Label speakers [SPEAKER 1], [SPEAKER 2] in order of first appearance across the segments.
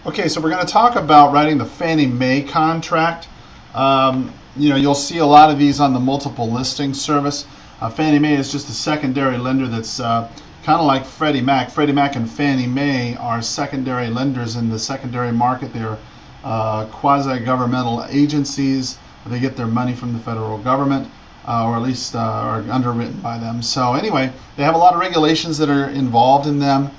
[SPEAKER 1] Okay, so we're going to talk about writing the Fannie Mae contract. You'll see a lot of these on the multiple listing service. Fannie Mae is just a secondary lender that's kind of like Freddie Mac. Freddie Mac and Fannie Mae are secondary lenders in the secondary market. They're quasi-governmental agencies. They get their money from the federal government, or at least are underwritten by them. So anyway, they have a lot of regulations that are involved in them.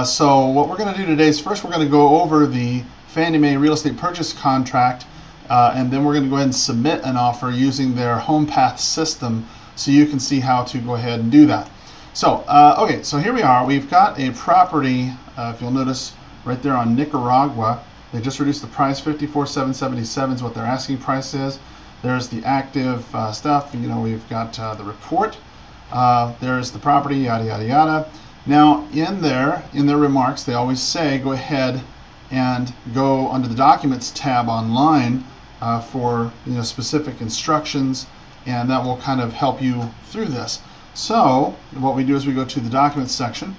[SPEAKER 1] So what we're going to do today is first we're going to go over the Fannie Mae real estate purchase contract, and then we're going to go ahead and submit an offer using their home path system so you can see how to go ahead and do that. So okay, so here we are. We've got a property, if you'll notice right there on Nicaragua. They just reduced the price. $54,777 is what their asking price is. There's the active stuff. We've got the report. There's the property, yada yada yada. Now, in their remarks, they always say go ahead and go under the Documents tab online for specific instructions, and that will kind of help you through this. So, what we do is we go to the Documents section,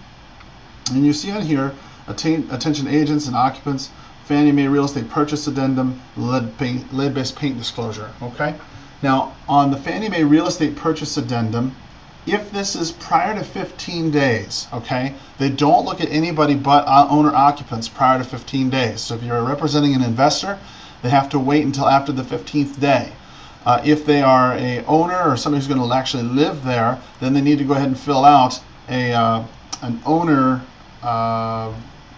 [SPEAKER 1] and you see on here, attention agents and occupants, Fannie Mae Real Estate Purchase Addendum, lead-based paint disclosure. Okay. Now, on the Fannie Mae Real Estate Purchase Addendum, if this is prior to 15 days, okay, they don't look at anybody but owner-occupants prior to 15 days. So if you're representing an investor, they have to wait until after the 15th day. If they are a owner or somebody who's going to actually live there, then they need to go ahead and fill out an owner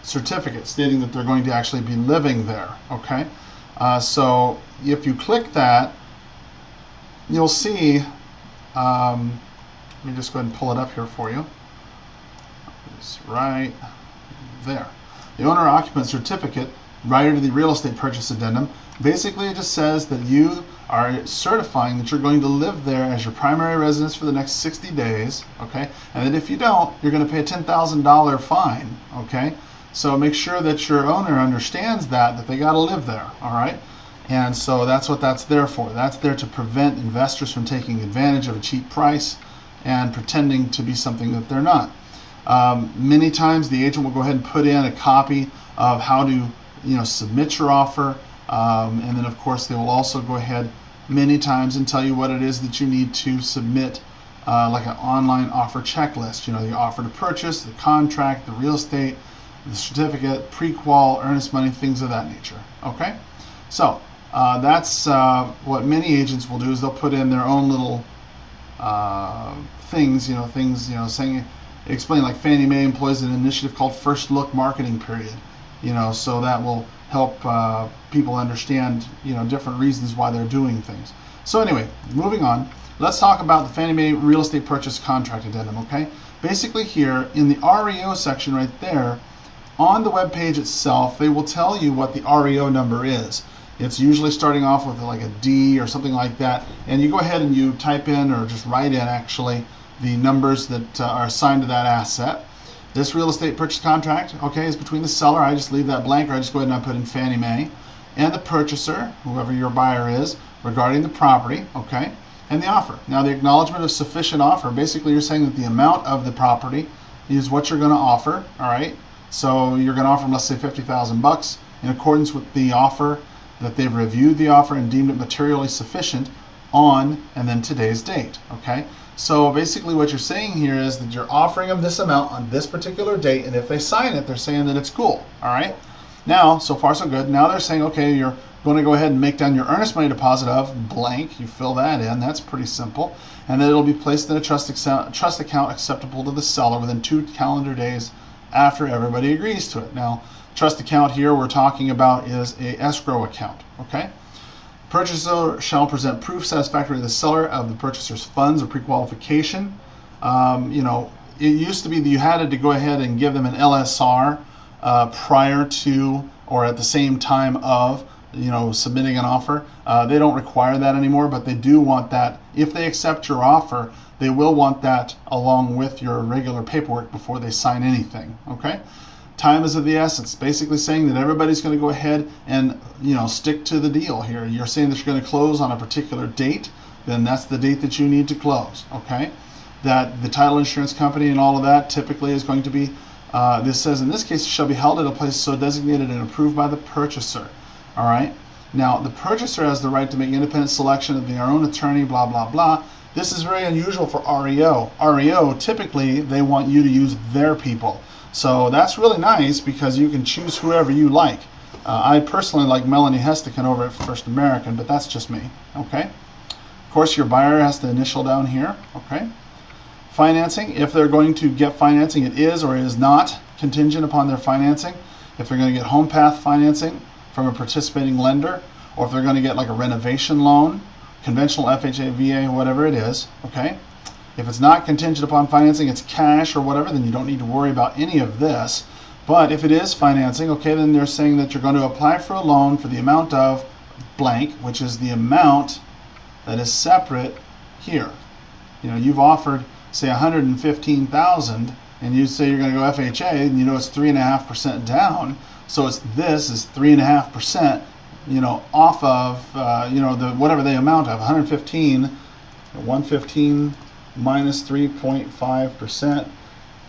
[SPEAKER 1] certificate stating that they're going to actually be living there. Okay, so if you click that, you'll see. Let me just go ahead and pull it up here for you. It's right there. The owner occupant certificate, right under the real estate purchase addendum, basically it just says that you are certifying that you're going to live there as your primary residence for the next 60 days, okay? And that if you don't, you're going to pay a $10,000 fine, okay? So make sure that your owner understands that they got to live there, all right? And so that's what that's there for. That's there to prevent investors from taking advantage of a cheap price and pretending to be something that they're not. Many times the agent will go ahead and put in a copy of how to submit your offer, and then of course they will also go ahead many times and tell you what it is that you need to submit, like an online offer checklist. The offer to purchase, the contract, the real estate, the certificate, pre-qual, earnest money, things of that nature. Okay, so that's what many agents will do, is they'll put in their own little things, saying, explain, like Fannie Mae employs an initiative called First Look Marketing Period, so that will help people understand, different reasons why they're doing things. So anyway, moving on, let's talk about the Fannie Mae Real Estate Purchase Contract Addendum, okay? Basically here, in the REO section right there, on the web page itself, they will tell you what the REO number is. It's usually starting off with like a D or something like that, and you go ahead and you type in, or just write in actually, the numbers that are assigned to that asset. This real estate purchase contract, okay, is between the seller, I just leave that blank, or I just go ahead and I put in Fannie Mae, and the purchaser, whoever your buyer is, regarding the property, okay, and the offer. Now the acknowledgement of sufficient offer, basically you're saying that the amount of the property is what you're going to offer, all right? So you're going to offer them, let's say, $50,000 in accordance with the offer, that they've reviewed the offer and deemed it materially sufficient on and then today's date. Okay, so basically what you're saying here is that you're offering them this amount on this particular date, and if they sign it, they're saying that it's cool. All right, now so far so good. Now they're saying, okay, you're going to go ahead and make down your earnest money deposit of blank. You fill that in. That's pretty simple, and then it'll be placed in a trust account acceptable to the seller within 2 calendar days after everybody agrees to it. Now, trust account here we're talking about is a escrow account. Okay, purchaser shall present proof satisfactory to the seller of the purchaser's funds or pre-qualification. It used to be that you had to go ahead and give them an LSR prior to or at the same time of submitting an offer. They don't require that anymore, but they do want that. If they accept your offer, they will want that along with your regular paperwork before they sign anything. Okay. Time is of the essence. Basically saying that everybody's going to go ahead and stick to the deal here. You're saying that you're going to close on a particular date, then that's the date that you need to close. Okay, that the title insurance company and all of that typically is going to be This says, in this case, it shall be held at a place so designated and approved by the purchaser. All right. Now, the purchaser has the right to make independent selection of their own attorney, blah, blah, blah. This is very unusual for REO. REO, typically, they want you to use their people. So that's really nice because you can choose whoever you like. I personally like Melanie Hestekin over at First American, but that's just me. Okay. Of course, your buyer has to initial down here. Okay. Financing, if they're going to get financing, it is or is not contingent upon their financing. If they're going to get home path financing from a participating lender, or if they're going to get like a renovation loan, conventional FHA, VA, whatever it is, okay? If it's not contingent upon financing, it's cash or whatever, then you don't need to worry about any of this. But if it is financing, okay, then they're saying that you're going to apply for a loan for the amount of blank, which is the amount that is separate here. You know, you've offered, say, $115,000, and you say you're going to go FHA, and you know it's 3.5% down. So this is 3.5%, you know, off of you know, the whatever the amount of 115 minus 3.5%.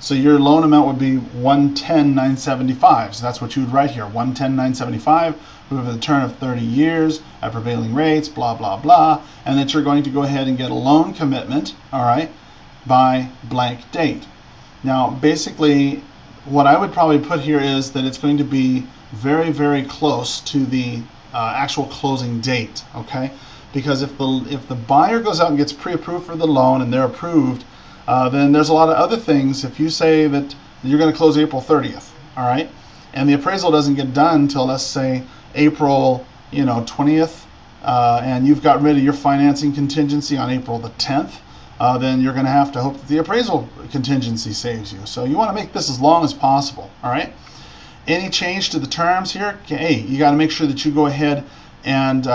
[SPEAKER 1] So your loan amount would be 110,975. So that's what you would write here, 110,975 with a term of 30 years at prevailing rates, blah blah blah, and that you're going to go ahead and get a loan commitment, all right, by blank date. Now, basically, what I would probably put here is that it's going to be very, very close to the actual closing date, okay? Because if the buyer goes out and gets pre-approved for the loan and they're approved, then there's a lot of other things. If you say that you're going to close April 30th, all right, and the appraisal doesn't get done until, let's say, April 20th, and you've got rid of your financing contingency on April the 10th, then you're going to have to hope that the appraisal contingency saves you. So you want to make this as long as possible, all right? Any change to the terms here, hey, you got to make sure that you go ahead and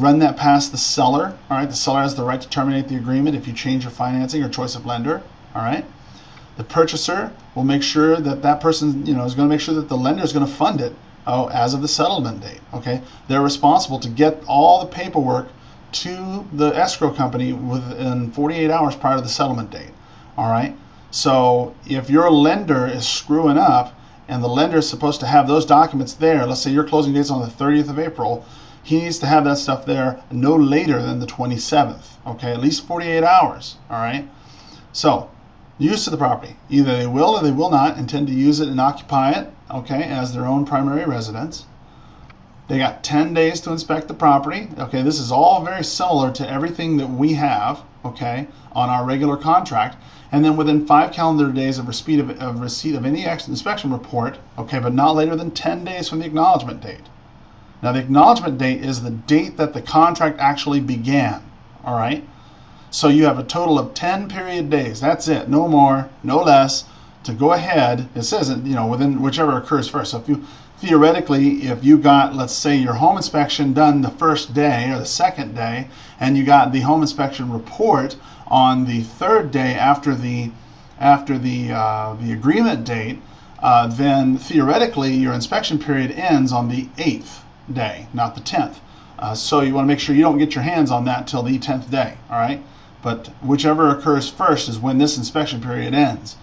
[SPEAKER 1] run that past the seller, all right? The seller has the right to terminate the agreement if you change your financing or choice of lender, all right? The purchaser will make sure that that person, is going to make sure that the lender is going to fund it as of the settlement date, okay? They're responsible to get all the paperwork to the escrow company within 48 hours prior to the settlement date, all right? So if your lender is screwing up and the lender is supposed to have those documents there, let's say your closing date's on the 30th of April, he needs to have that stuff there no later than the 27th, okay? At least 48 hours, all right? So, use of the property. Either they will or they will not intend to use it and occupy it, okay, as their own primary residence. They got 10 days to inspect the property. Okay, this is all very similar to everything that we have, okay, on our regular contract. And then within 5 calendar days of receipt of any inspection report, okay, but not later than 10 days from the acknowledgement date. Now, the acknowledgement date is the date that the contract actually began, all right? So you have a total of 10 period days. That's it, no more, no less, to go ahead. It says, within whichever occurs first. So if you theoretically, if you got, let's say, your home inspection done the first day or the second day, and you got the home inspection report on the third day after the agreement date, then theoretically your inspection period ends on the 8th day, not the 10th. So you want to make sure you don't get your hands on that till the 10th day, all right? But whichever occurs first is when this inspection period ends.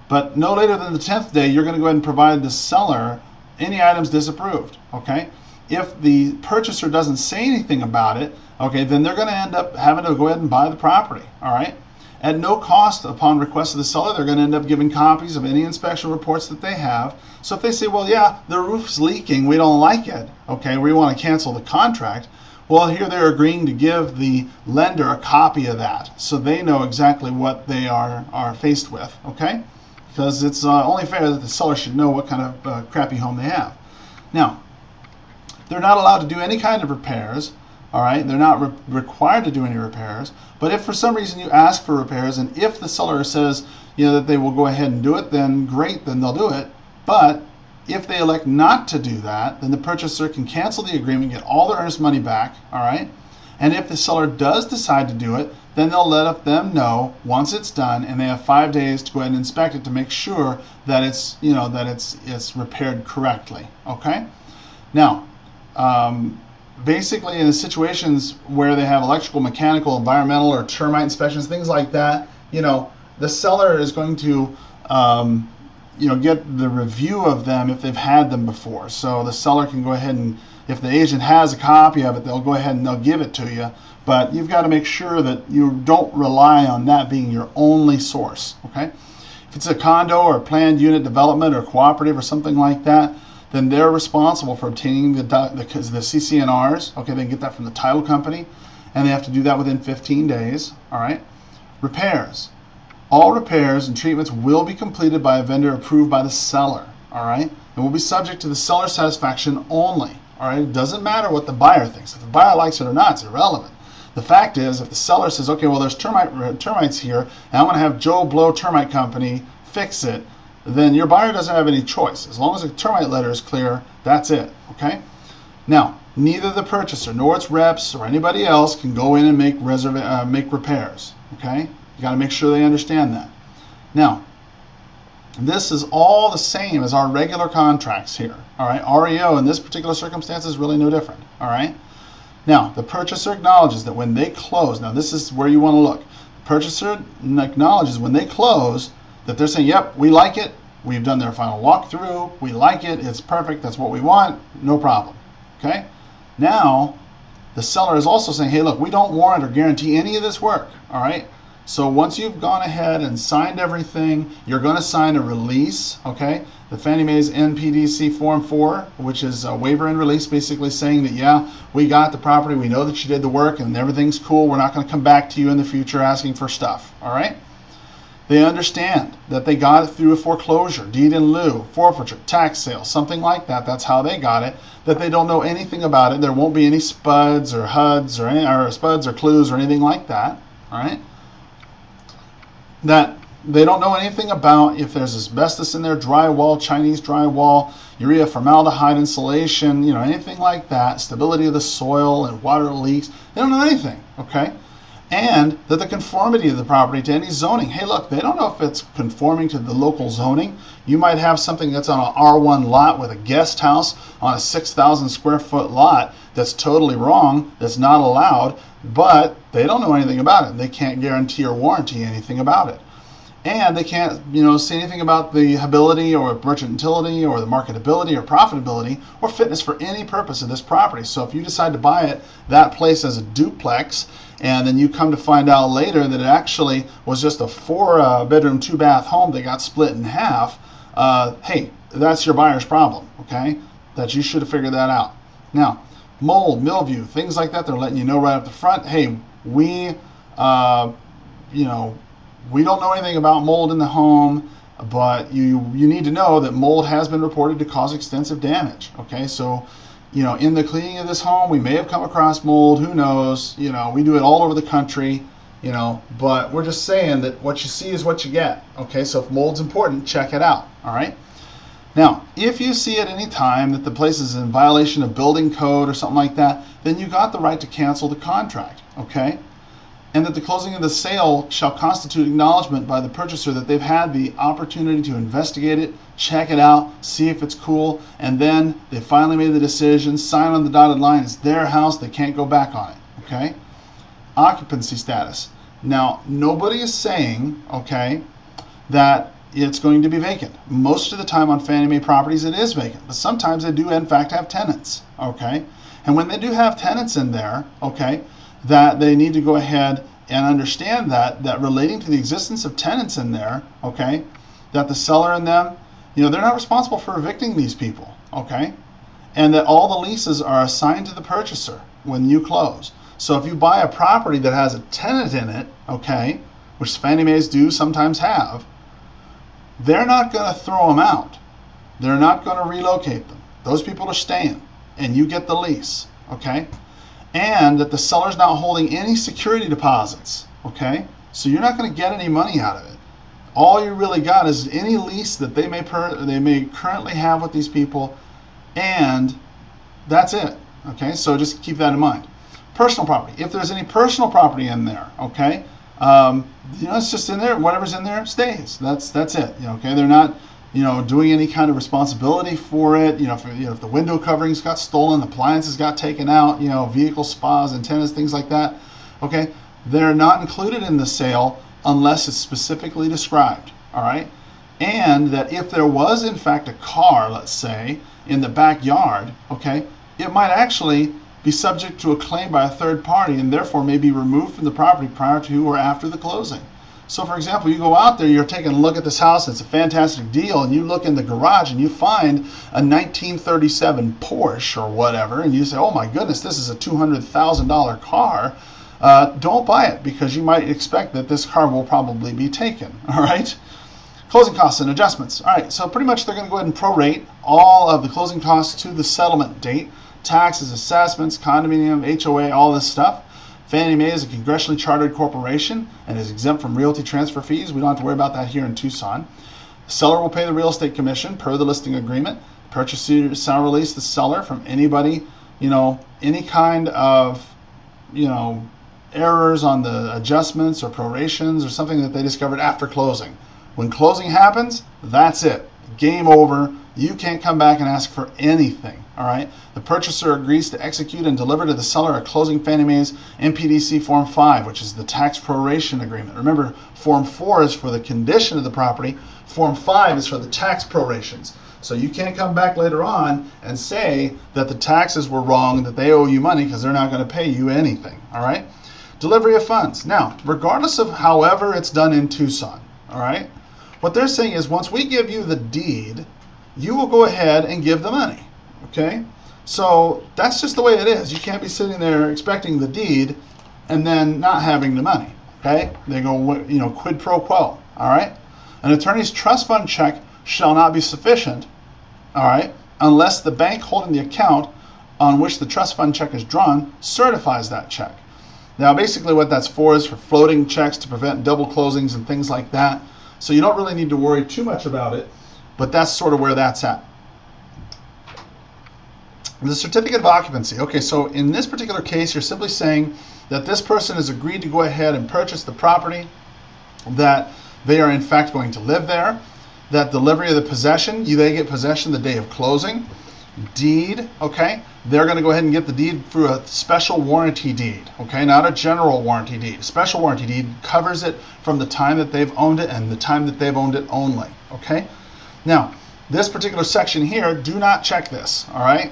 [SPEAKER 1] But no later than the 10th day, you're going to go ahead and provide the seller any items disapproved, okay? If the purchaser doesn't say anything about it, okay, then they're going to end up having to go ahead and buy the property, all right? At no cost upon request of the seller, they're going to end up giving copies of any inspection reports that they have. So if they say, well, yeah, the roof's leaking, we don't like it, okay, we want to cancel the contract, well, here they're agreeing to give the lender a copy of that so they know exactly what they are faced with, okay? Because it's only fair that the seller should know what kind of crappy home they have. Now, they're not allowed to do any kind of repairs, all right? They're not required to do any repairs. But if for some reason you ask for repairs, and if the seller says, that they will go ahead and do it, then great, then they'll do it. But if they elect not to do that, then the purchaser can cancel the agreement, get all their earnest money back, all right? And if the seller does decide to do it, then they'll let them know once it's done, and they have 5 days to go ahead and inspect it to make sure that it's, it's repaired correctly. Okay. Now, basically, in the situations where they have electrical, mechanical, environmental, or termite inspections, things like that, the seller is going to get the review of them if they've had them before. So the seller can go ahead and, if the agent has a copy of it, they'll go ahead and they'll give it to you. But you've got to make sure that you don't rely on that being your only source. Okay? If it's a condo or a planned unit development or cooperative or something like that, then they're responsible for obtaining the CC&Rs. Okay, they can get that from the title company, and they have to do that within 15 days. All right. Repairs. All repairs and treatments will be completed by a vendor approved by the seller. All right, and will be subject to the seller's satisfaction only. All right, it doesn't matter what the buyer thinks. If the buyer likes it or not, it's irrelevant. The fact is, if the seller says, okay, well, there's termites here, and I'm going to have Joe Blow Termite Company fix it, then your buyer doesn't have any choice. As long as the termite letter is clear, that's it. Okay. Now, neither the purchaser nor its reps or anybody else can go in and make repairs. Okay. You got to make sure they understand that. Now, this is all the same as our regular contracts here. All right. REO in this particular circumstance is really no different. All right. Now, the purchaser acknowledges that when they close, now this is where you want to look. The purchaser acknowledges when they close that they're saying, yep, we like it. We've done their final walkthrough. We like it. It's perfect. That's what we want. No problem. Okay. Now, the seller is also saying, hey, look, we don't warrant or guarantee any of this work. All right. So once you've gone ahead and signed everything, you're going to sign a release, okay? The Fannie Mae's NPDC Form 4, which is a waiver and release, basically saying that, yeah, we got the property, we know that you did the work, and everything's cool. We're not going to come back to you in the future asking for stuff, all right? They understand that they got it through a foreclosure, deed in lieu, forfeiture, tax sale, something like that. That's how they got it. That they don't know anything about it. There won't be any spuds or HUDs or spuds or clues or anything like that, all right? That they don't know anything about if there's asbestos in their drywall, Chinese drywall, urea, formaldehyde insulation, anything like that, stability of the soil and water leaks. They don't know anything, okay? And that the conformity of the property to any zoning. Hey, look, they don't know if it's conforming to the local zoning. You might have something that's on an R1 lot with a guest house on a 6,000 square foot lot that's totally wrong, that's not allowed, but they don't know anything about it. They can't guarantee or warranty anything about it. And they can't, say anything about the ability or merchant utility or the marketability or profitability or fitness for any purpose of this property. So if you decide to buy it, that place as a duplex, and then you come to find out later that it actually was just a 4-bedroom, 2-bath home that got split in half, hey, that's your buyer's problem, okay? That you should have figured that out. Now, mold, mildew, things like that, they're letting you know right up the front, hey, we don't know anything about mold in the home, but you need to know that mold has been reported to cause extensive damage. Okay, so in the cleaning of this home, we may have come across mold. Who knows? We do it all over the country. But we're just saying that what you see is what you get. Okay, so if mold's important, check it out. All right. Now, if you see at any time that the place is in violation of building code or something like that, then you got the right to cancel the contract. Okay. And that the closing of the sale shall constitute acknowledgement by the purchaser that they've had the opportunity to investigate it, check it out, see if it's cool, and then they finally made the decision, sign on the dotted line. It's their house. They can't go back on it. Okay? Occupancy status. Now, nobody is saying, okay, that it's going to be vacant. Most of the time on Fannie Mae properties, it is vacant. But sometimes they do, in fact, have tenants. Okay? And when they do have tenants in there, okay, that they need to go ahead and understand that relating to the existence of tenants in there, okay, that the seller and them, they're not responsible for evicting these people, okay, and that all the leases are assigned to the purchaser when you close. So if you buy a property that has a tenant in it, okay, which Fannie Mae's do sometimes have, they're not going to throw them out. They're not going to relocate them. Those people are staying, and you get the lease, okay? And that the seller's not holding any security deposits, okay? So you're not going to get any money out of it. All you really got is any lease that they may currently have with these people, and that's it, okay? So just keep that in mind. Personal property. If there's any personal property in there, okay, it's just in there. Whatever's in there stays. That's it. Okay, they're not doing any kind of responsibility for it. If the window coverings got stolen, appliances got taken out, vehicle spas, antennas, things like that. Okay, they're not included in the sale unless it's specifically described. All right. and that if there was in fact a car, let's say, in the backyard, okay, it might actually be subject to a claim by a third party and therefore may be removed from the property prior to or after the closing. So for example, you go out there, you're taking a look at this house, it's a fantastic deal, and you look in the garage and you find a 1937 Porsche or whatever, and you say, oh my goodness, this is a $200,000 car. Don't buy it, because you might expect that this car will probably be taken. All right. Closing costs and adjustments. All right, so pretty much they're going to go ahead and prorate all of the closing costs to the settlement date. Taxes, assessments, condominium, HOA, all this stuff. Fannie Mae is a congressionally chartered corporation and is exempt from realty transfer fees. We don't have to worry about that here in Tucson. The seller will pay the real estate commission per the listing agreement. Purchaser shall release the seller from anybody, any kind of, errors on the adjustments or prorations or something that they discovered after closing. When closing happens, that's it. Game over. You can't come back and ask for anything. All right. The purchaser agrees to execute and deliver to the seller a closing Fannie Mae's MPDC Form 5, which is the tax proration agreement. Remember, Form 4 is for the condition of the property. Form 5 is for the tax prorations. So you can't come back later on and say that the taxes were wrong and that they owe you money, because they're not going to pay you anything. All right. Delivery of funds. Now, regardless of however it's done in Tucson, all right, what they're saying is once we give you the deed, you will go ahead and give the money. Okay? So that's just the way it is. You can't be sitting there expecting the deed and then not having the money. Okay? They go, quid pro quo. All right? An attorney's trust fund check shall not be sufficient, all right, unless the bank holding the account on which the trust fund check is drawn certifies that check. Now, basically what that's for is for floating checks to prevent double closings and things like that. So you don't really need to worry too much about it, but that's sort of where that's at. The certificate of occupancy. Okay, so in this particular case, you're simply saying that this person has agreed to go ahead and purchase the property, that they are in fact going to live there, that delivery of the possession, they get possession the day of closing. Deed, okay, they're going to go ahead and get the deed through a special warranty deed, okay, not a general warranty deed. A special warranty deed covers it from the time that they've owned it and the time that they've owned it only, okay. Now, this particular section here, do not check this, all right,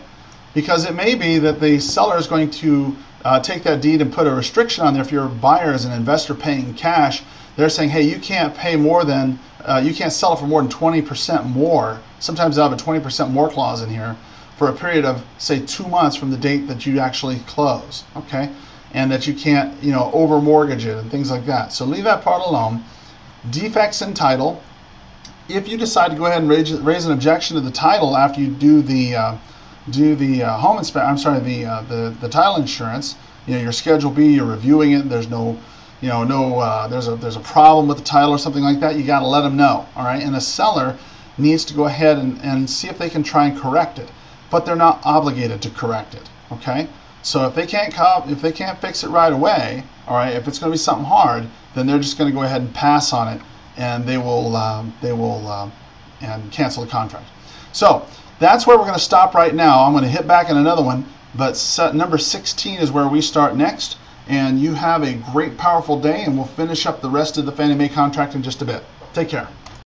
[SPEAKER 1] because it may be that the seller is going to take that deed and put a restriction on there. If your buyer is an investor paying cash, they're saying, hey, you can't pay more than, you can't sell it for more than 20% more. Sometimes they'll have a 20% more clause in here for a period of, say, 2 months from the date that you actually close, okay? And that you can't, over mortgage it and things like that. So leave that part alone. Defects in title. If you decide to go ahead and raise an objection to the title after you do the home inspection, I'm sorry, the title insurance, your Schedule B, you're reviewing it. There's no, there's a problem with the title or something like that. You got to let them know, all right? And the seller needs to go ahead and see if they can try and correct it, but they're not obligated to correct it, okay? So if they can't fix it right away, all right, if it's going to be something hard, then they're just going to go ahead and pass on it, and they will and cancel the contract. So that's where we're going to stop right now. I'm going to hit back in another one, but number 16 is where we start next. And you have a great, powerful day, and we'll finish up the rest of the Fannie Mae contract in just a bit. Take care.